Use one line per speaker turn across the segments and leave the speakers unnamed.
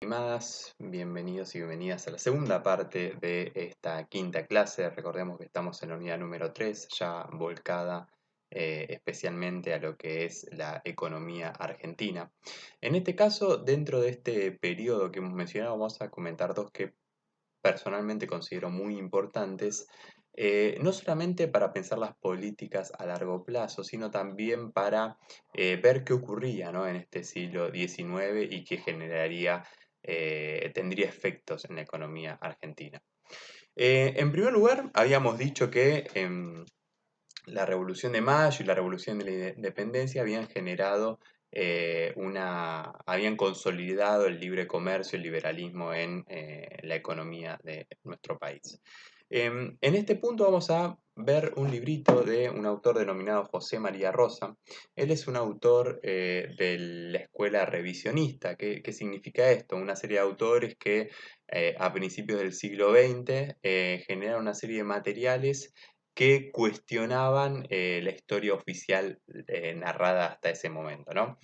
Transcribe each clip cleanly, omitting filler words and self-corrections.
estimadas, bienvenidos y bienvenidas a la segunda parte de esta quinta clase. Recordemos que estamos en la unidad número 3, ya volcada especialmente a lo que es la economía argentina. En este caso, dentro de este periodo que hemos mencionado, vamos a comentar dos que personalmente considero muy importantes, no solamente para pensar las políticas a largo plazo, sino también para ver qué ocurría, ¿no?, en este siglo XIX y qué tendría efectos en la economía argentina. En primer lugar, habíamos dicho que la Revolución de Mayo y la Revolución de la Independencia habían generado habían consolidado el libre comercio, el liberalismo en la economía de nuestro país. En este punto vamos a ver un librito de un autor denominado José María Rosa. Él es un autor de la escuela revisionista. ¿Qué significa esto? Una serie de autores que a principios del siglo XX generaron una serie de materiales que cuestionaban la historia oficial narrada hasta ese momento, ¿no?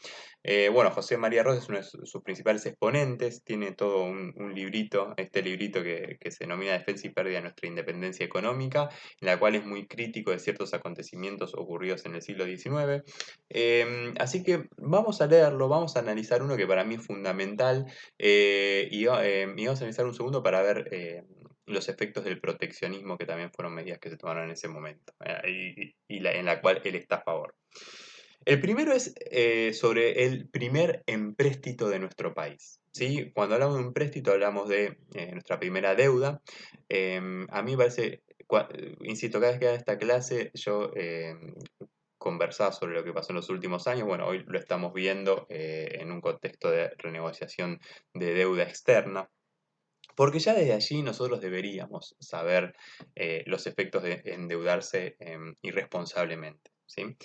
Bueno, José María Rosa es uno de sus principales exponentes, tiene todo un librito, este librito que se denomina Defensa y Pérdida de nuestra Independencia Económica, en la cual es muy crítico de ciertos acontecimientos ocurridos en el siglo XIX. Así que vamos a leerlo, vamos a analizar uno que para mí es fundamental y vamos a analizar un segundo para ver los efectos del proteccionismo, que también fueron medidas que se tomaron en ese momento, en la cual él está a favor. El primero es sobre el primer empréstito de nuestro país, ¿sí? Cuando hablamos de un empréstito hablamos de nuestra primera deuda. A mí me parece, insisto, cada vez que da esta clase yo conversaba sobre lo que pasó en los últimos años. Bueno, hoy lo estamos viendo en un contexto de renegociación de deuda externa. Porque ya desde allí nosotros deberíamos saber los efectos de endeudarse irresponsablemente, ¿sí?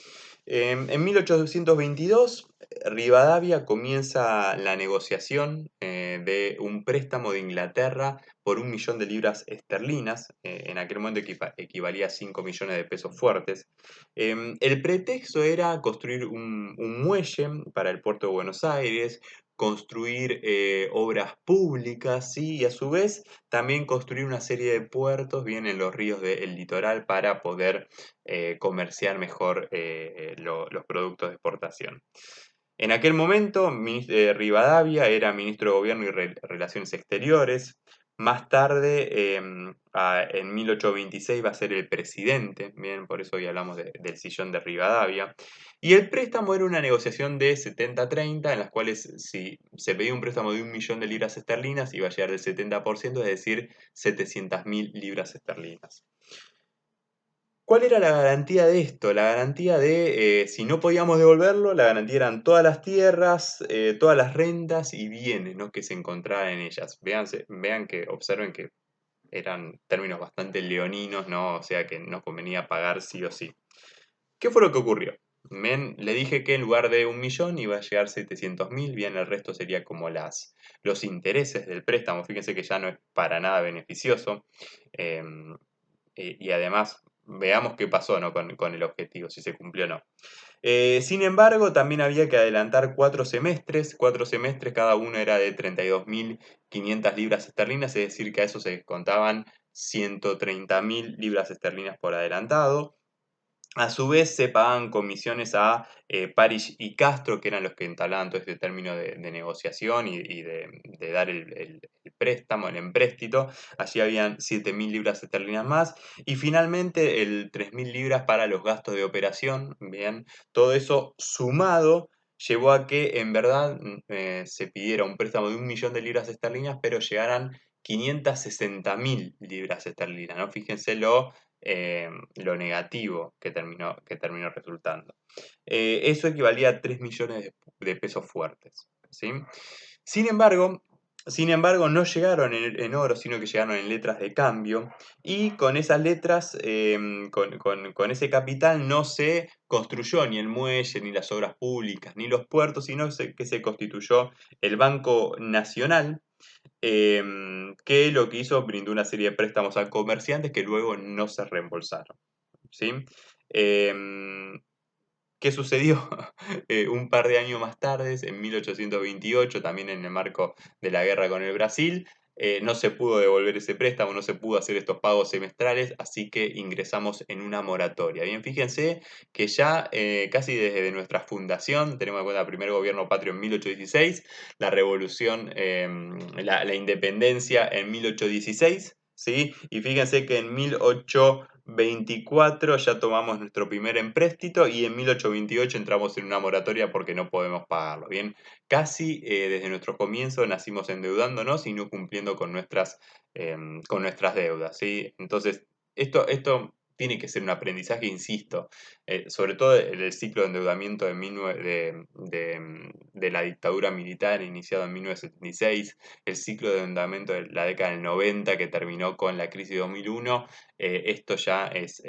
En 1822, Rivadavia comienza la negociación de un préstamo de Inglaterra por 1 millón de libras esterlinas. En aquel momento equivalía a 5 millones de pesos fuertes. El pretexto era construir un muelle para el puerto de Buenos Aires, construir obras públicas, ¿sí? Y a su vez también construir una serie de puertos bien en los ríos del litoral para poder comerciar mejor los productos de exportación. En aquel momento, Rivadavia era ministro de Gobierno y Relaciones Exteriores. Más tarde, en 1826, va a ser el presidente. Bien, por eso hoy hablamos del sillón de Rivadavia. Y el préstamo era una negociación de 70-30, en las cuales si se pedía un préstamo de 1 millón de libras esterlinas, iba a llegar del 70%, es decir, 700.000 libras esterlinas. ¿Cuál era la garantía de esto? La garantía de, si no podíamos devolverlo, la garantía eran todas las tierras, todas las rentas y bienes, ¿no?, que se encontraban en ellas. Observen que eran términos bastante leoninos, ¿no? O sea que nos convenía pagar sí o sí. ¿Qué fue lo que ocurrió? Bien, le dije que en lugar de 1 millón iba a llegar 700.000, bien, el resto sería como los intereses del préstamo. Fíjense que ya no es para nada beneficioso. Y además, veamos qué pasó, ¿no?, con el objetivo, si se cumplió o no. Sin embargo, también había que adelantar 4 semestres. 4 semestres, cada uno era de 32.500 libras esterlinas, es decir, que a eso se contaban 130.000 libras esterlinas por adelantado. A su vez se pagaban comisiones a París y Castro, que eran los que entablaban todo este término de negociación y de dar el préstamo, el empréstito. Allí habían 7.000 libras esterlinas más. Y finalmente el 3.000 libras para los gastos de operación. Bien, todo eso sumado llevó a que en verdad se pidiera un préstamo de 1 millón de libras esterlinas, pero llegaran 560.000 libras esterlinas, ¿no? Fíjense lo negativo que terminó resultando. Eso equivalía a 3 millones de pesos fuertes, ¿sí? Sin embargo, no llegaron en oro, sino que llegaron en letras de cambio, y con esas letras, con ese capital, no se construyó ni el muelle, ni las obras públicas, ni los puertos, sino que se constituyó el Banco Nacional, que lo que hizo, brindó una serie de préstamos a comerciantes que luego no se reembolsaron, ¿sí? Em, ¿Qué sucedió? Un par de años más tarde, en 1828, también en el marco de la guerra con el Brasil, no se pudo devolver ese préstamo, no se pudo hacer estos pagos semestrales, así que ingresamos en una moratoria. Bien, fíjense que ya casi desde nuestra fundación, tenemos en cuenta el primer gobierno patrio en 1816, la revolución, la independencia en 1816, ¿sí? Y fíjense que en 1824 ya tomamos nuestro primer empréstito y en 1828 entramos en una moratoria porque no podemos pagarlo. Bien, casi desde nuestro comienzo nacimos endeudándonos y no cumpliendo con nuestras deudas, ¿sí? Entonces, esto tiene que ser un aprendizaje, insisto, sobre todo el ciclo de endeudamiento de la dictadura militar iniciado en 1976, el ciclo de endeudamiento de la década del 90 que terminó con la crisis de 2001. Esto ya es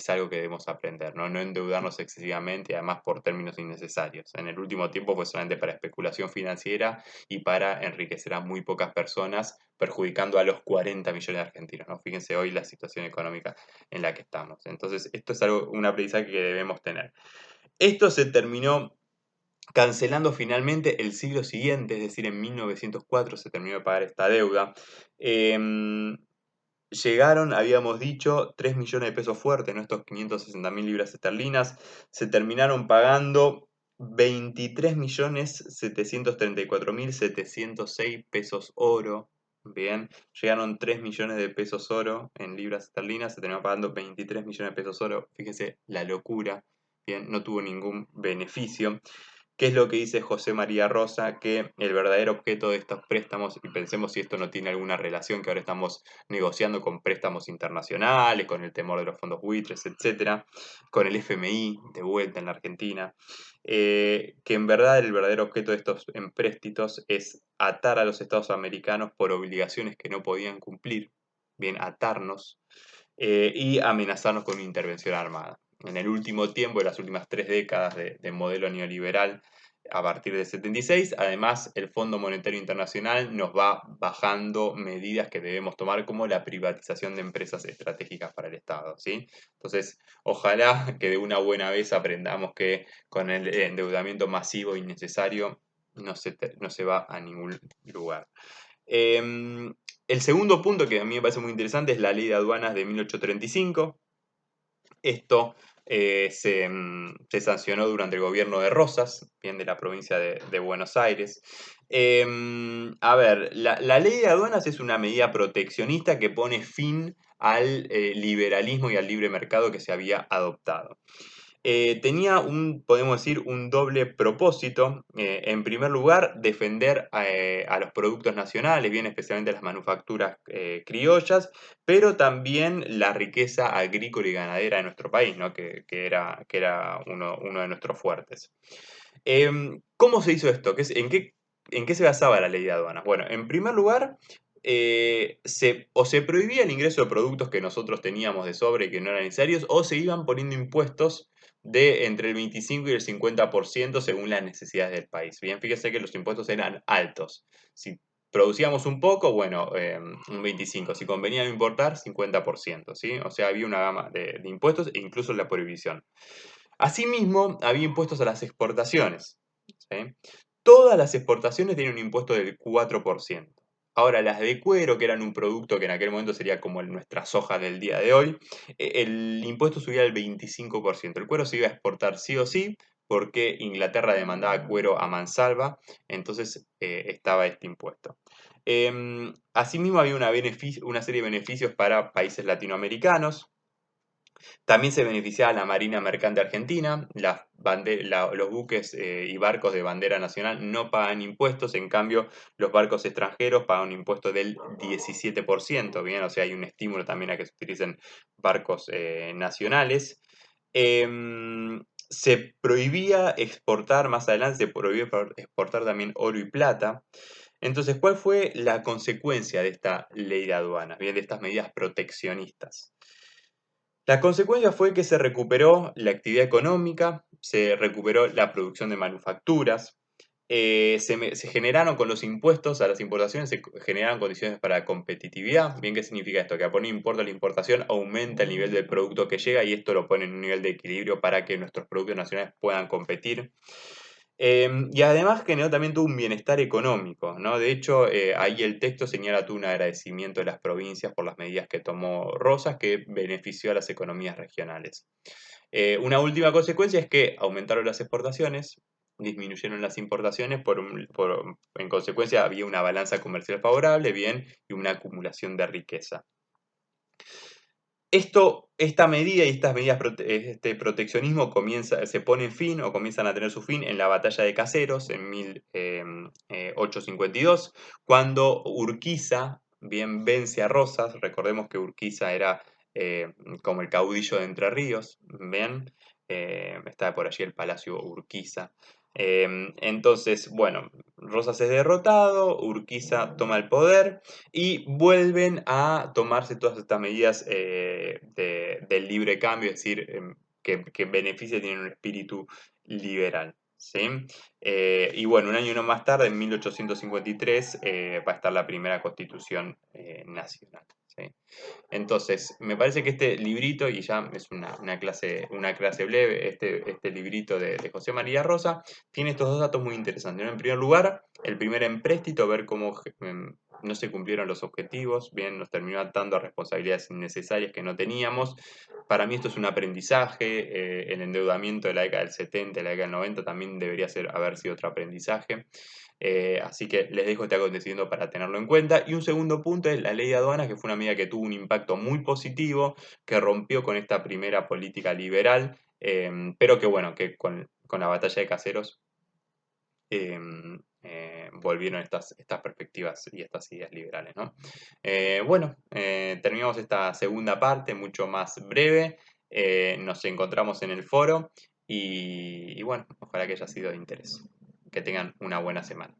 algo que debemos aprender, ¿no? No endeudarnos excesivamente y además por términos innecesarios. En el último tiempo fue solamente para especulación financiera y para enriquecer a muy pocas personas, perjudicando a los 40 millones de argentinos, ¿no? Fíjense hoy la situación económica en la que estamos. Entonces, esto es un aprendizaje que debemos tener. Esto se terminó cancelando finalmente el siglo siguiente, es decir, en 1904 se terminó de pagar esta deuda. Llegaron, habíamos dicho, 3 millones de pesos fuertes, ¿no? Estos 560.000 libras esterlinas, se terminaron pagando 23.734.706 pesos oro. Bien, llegaron 3 millones de pesos oro en libras esterlinas, se terminaron pagando 23 millones de pesos oro. Fíjese la locura. Bien, no tuvo ningún beneficio. ¿Qué es lo que dice José María Rosa? Que el verdadero objeto de estos préstamos, y pensemos si esto no tiene alguna relación, que ahora estamos negociando con préstamos internacionales, con el temor de los fondos buitres, etcétera, con el FMI de vuelta en la Argentina, que en verdad el verdadero objeto de estos empréstitos es atar a los Estados americanos por obligaciones que no podían cumplir, bien, atarnos, y amenazarnos con una intervención armada. En el último tiempo, en las últimas 3 décadas de modelo neoliberal, a partir del 76, además el Fondo Monetario Internacional nos va bajando medidas que debemos tomar como la privatización de empresas estratégicas para el Estado, ¿sí? Entonces, ojalá que de una buena vez aprendamos que con el endeudamiento masivo innecesario no se va a ningún lugar. El segundo punto que a mí me parece muy interesante es la ley de aduanas de 1835. Esto se sancionó durante el gobierno de Rosas, bien de la provincia de Buenos Aires. A ver, la ley de aduanas es una medida proteccionista que pone fin al liberalismo y al libre mercado que se había adoptado. Tenía podemos decir, un doble propósito. En primer lugar, defender a los productos nacionales, bien especialmente las manufacturas criollas, pero también la riqueza agrícola y ganadera de nuestro país, ¿no? que era uno de nuestros fuertes. ¿Cómo se hizo esto? ¿En qué se basaba la ley de aduanas? Bueno, en primer lugar, se prohibía el ingreso de productos que nosotros teníamos de sobre y que no eran necesarios, o se iban poniendo impuestos de entre el 25 y el 50% según las necesidades del país. Bien, fíjese que los impuestos eran altos. Si producíamos un poco, bueno, un 25%. Si convenía no importar, 50%, ¿sí? O sea, había una gama de impuestos e incluso la prohibición. Asimismo, había impuestos a las exportaciones, ¿sí? Todas las exportaciones tienen un impuesto del 4%. Ahora, las de cuero, que eran un producto que en aquel momento sería como nuestra soja del día de hoy, el impuesto subía al 25%. El cuero se iba a exportar sí o sí, porque Inglaterra demandaba cuero a mansalva, entonces estaba este impuesto. Asimismo, había una serie de beneficios para países latinoamericanos. También se beneficiaba la Marina Mercante Argentina, los buques y barcos de bandera nacional no pagan impuestos, en cambio los barcos extranjeros pagan un impuesto del 17%, bien, o sea, hay un estímulo también a que se utilicen barcos nacionales. Se prohibía exportar, más adelante se prohibió exportar también oro y plata. Entonces, ¿cuál fue la consecuencia de esta ley de aduanas, bien, de estas medidas proteccionistas? La consecuencia fue que se recuperó la actividad económica, se recuperó la producción de manufacturas, se generaron con los impuestos a las importaciones, se generaron condiciones para competitividad. Bien, ¿qué significa esto? Que a poner impuesto a la importación aumenta el nivel del producto que llega y esto lo pone en un nivel de equilibrio para que nuestros productos nacionales puedan competir. Y además generó también todo un bienestar económico, ¿no? De hecho, ahí el texto señala todo un agradecimiento de las provincias por las medidas que tomó Rosas, que benefició a las economías regionales. Una última consecuencia es que aumentaron las exportaciones, disminuyeron las importaciones, en consecuencia había una balanza comercial favorable, bien, y una acumulación de riqueza. Esta medida y estas medidas, este proteccionismo se pone fin o comienzan a tener su fin en la batalla de Caseros en 1852, cuando Urquiza bien vence a Rosas. Recordemos que Urquiza era como el caudillo de Entre Ríos, ¿bien? Está por allí el Palacio Urquiza. Entonces, bueno, Rosas es derrotado, Urquiza toma el poder y vuelven a tomarse todas estas medidas del libre cambio, es decir, que beneficia, tienen un espíritu liberal. ¿Sí? Y bueno, un año más tarde, en 1853, va a estar la primera constitución nacional. ¿Sí? Entonces, me parece que este librito, y ya es una clase breve, este librito de José María Rosa, tiene estos dos datos muy interesantes, ¿no? En primer lugar, el primer empréstito, ver cómo no se cumplieron los objetivos, bien, nos terminó atando a responsabilidades innecesarias que no teníamos. Para mí esto es un aprendizaje, el endeudamiento de la década del 70, de la década del 90 también debería haber sido otro aprendizaje. Así que les dejo este acontecimiento para tenerlo en cuenta. Y un segundo punto es la ley de aduanas, que fue una medida que tuvo un impacto muy positivo, que rompió con esta primera política liberal, pero que bueno, que con la batalla de Caseros volvieron estas perspectivas y estas ideas liberales, ¿no? Bueno, terminamos esta segunda parte, mucho más breve. Nos encontramos en el foro y bueno, ojalá que haya sido de interés. Que tengan una buena semana.